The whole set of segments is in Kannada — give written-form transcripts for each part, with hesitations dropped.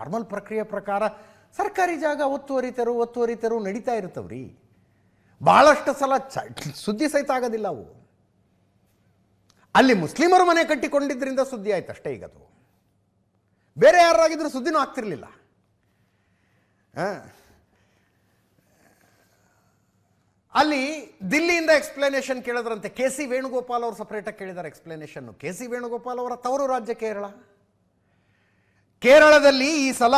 ನಾರ್ಮಲ್ ಪ್ರಕ್ರಿಯೆ ಪ್ರಕಾರ ಸರ್ಕಾರಿ ಜಾಗ ಒತ್ತುವರಿ ತೆರವು ನಡೀತಾ ಇರ್ತವ್ರಿ. ಭಾಳಷ್ಟು ಸಲ ಸುದ್ದಿ ಸಹಿತ ಆಗೋದಿಲ್ಲ ಅವು. ಅಲ್ಲಿ ಮುಸ್ಲಿಮರು ಮನೆ ಕಟ್ಟಿಕೊಂಡಿದ್ದರಿಂದ ಸುದ್ದಿ ಆಯ್ತು ಅಷ್ಟೇ. ಈಗ ಅದು ಬೇರೆ ಯಾರಾಗಿದ್ರೂ ಸುದ್ದಿನೂ ಆಗ್ತಿರ್ಲಿಲ್ಲ. ಅಲ್ಲಿ ದಿಲ್ಲಿಯಿಂದ ಎಕ್ಸ್ಪ್ಲನೇಷನ್ ಕೇಳಿದ್ರಂತೆ. ಕೆ ಸಿ ವೇಣುಗೋಪಾಲ್ ಅವರು ಸಪ್ರೇಟಾಗಿ ಕೇಳಿದ್ದಾರೆ ಎಕ್ಸ್ಪ್ಲನೇಷನ್. ಕೆ ಸಿ ವೇಣುಗೋಪಾಲ್ ಅವರ ತವರು ರಾಜ್ಯ ಕೇರಳದಲ್ಲಿ ಈ ಸಲ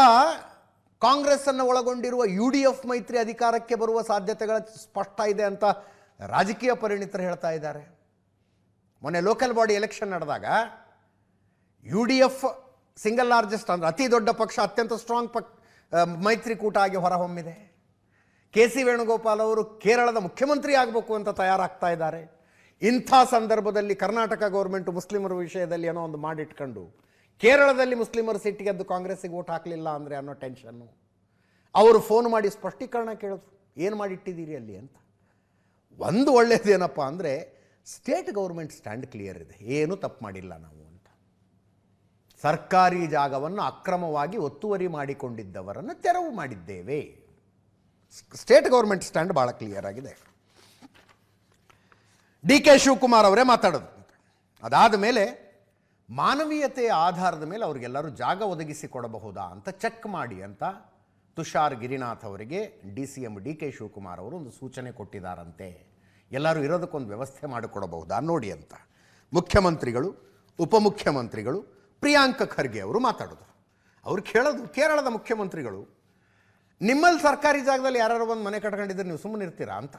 ಕಾಂಗ್ರೆಸ್ ಅನ್ನು ಒಳಗೊಂಡಿರುವ UDF ಮೈತ್ರಿ ಅಧಿಕಾರಕ್ಕೆ ಬರುವ ಸಾಧ್ಯತೆಗಳು ಸ್ಪಷ್ಟ ಇದೆ ಅಂತ ರಾಜಕೀಯ ಪರಿಣಿತರು ಹೇಳ್ತಾ ಇದ್ದಾರೆ. ಮೊನ್ನೆ ಲೋಕಲ್ ಬಾಡಿ ಎಲೆಕ್ಷನ್ ನಡೆದಾಗ UDF ಸಿಂಗಲ್ ಲಾರ್ಜೆಸ್ಟ್ ಅಂದ್ರೆ ಅತಿ ದೊಡ್ಡ ಪಕ್ಷ, ಅತ್ಯಂತ ಸ್ಟ್ರಾಂಗ್ ಮೈತ್ರಿಕೂಟ ಆಗಿ ಹೊರಹೊಮ್ಮಿದೆ. ಕೆ ಸಿ ವೇಣುಗೋಪಾಲ್ ಅವರು ಕೇರಳದ ಮುಖ್ಯಮಂತ್ರಿ ಆಗಬೇಕು ಅಂತ ತಯಾರಾಗ್ತಾ ಇದ್ದಾರೆ. ಇಂಥ ಸಂದರ್ಭದಲ್ಲಿ ಕರ್ನಾಟಕ ಗೌರ್ಮೆಂಟ್ ಮುಸ್ಲಿಮರ ವಿಷಯದಲ್ಲಿ ಏನೋ ಒಂದು ಮಾಡಿಟ್ಕೊಂಡು ಕೇರಳದಲ್ಲಿ ಮುಸ್ಲಿಮರು ಸಿಟ್ಟಿಗೆದ್ದು ಕಾಂಗ್ರೆಸ್ಸಿಗೆ ವೋಟ್ ಹಾಕಲಿಲ್ಲ ಅಂದರೆ ಅನ್ನೋ ಟೆನ್ಷನ್ನು. ಅವರು ಫೋನ್ ಮಾಡಿ ಸ್ಪಷ್ಟೀಕರಣ ಕೇಳಿದ್ರು, ಏನು ಮಾಡಿಟ್ಟಿದ್ದೀರಿ ಅಲ್ಲಿ ಅಂತ. ಒಂದು ಒಳ್ಳೆಯದೇನಪ್ಪ ಅಂದರೆ ಸ್ಟೇಟ್ ಗೌರ್ಮೆಂಟ್ ಸ್ಟ್ಯಾಂಡ್ ಕ್ಲಿಯರ್ ಇದೆ, ಏನೂ ತಪ್ಪು ಮಾಡಿಲ್ಲ ನಾವು ಅಂತ. ಸರ್ಕಾರಿ ಜಾಗವನ್ನು ಅಕ್ರಮವಾಗಿ ಒತ್ತುವರಿ ಮಾಡಿಕೊಂಡಿದ್ದವರನ್ನು ತೆರವು ಮಾಡಿದ್ದೇವೆ. ಸ್ಟೇಟ್ ಗೌರ್ಮೆಂಟ್ ಸ್ಟ್ಯಾಂಡ್ ಭಾಳ ಕ್ಲಿಯರ್ ಆಗಿದೆ. DK ಶಿವಕುಮಾರ್ ಅವರೇ ಮಾತಾಡೋದು. ಅದಾದ ಮೇಲೆ ಮಾನವೀಯತೆಯ ಆಧಾರದ ಮೇಲೆ ಅವ್ರಿಗೆಲ್ಲರೂ ಜಾಗ ಒದಗಿಸಿಕೊಡಬಹುದಾ ಅಂತ ಚೆಕ್ ಮಾಡಿ ಅಂತ ತುಷಾರ್ ಗಿರಿನಾಥ್ ಅವರಿಗೆ DCM DK ಶಿವಕುಮಾರ್ ಅವರು ಒಂದು ಸೂಚನೆ ಕೊಟ್ಟಿದ್ದಾರಂತೆ. ಎಲ್ಲರೂ ಇರೋದಕ್ಕೊಂದು ವ್ಯವಸ್ಥೆ ಮಾಡಿಕೊಡಬಹುದಾ ನೋಡಿ ಅಂತ. ಮುಖ್ಯಮಂತ್ರಿಗಳು, ಉಪಮುಖ್ಯಮಂತ್ರಿಗಳು, ಪ್ರಿಯಾಂಕ ಖರ್ಗೆ ಅವರು ಮಾತಾಡೋದು. ಅವ್ರು ಕೇಳೋದು, ಕೇರಳದ ಮುಖ್ಯಮಂತ್ರಿಗಳು, ನಿಮ್ಮಲ್ಲಿ ಸರ್ಕಾರಿ ಜಾಗದಲ್ಲಿ ಯಾರು ಒಂದು ಮನೆ ಕಟ್ಕೊಂಡಿದ್ರೆ ನೀವು ಸುಮ್ಮನೆ ಇರ್ತೀರಾ ಅಂತ.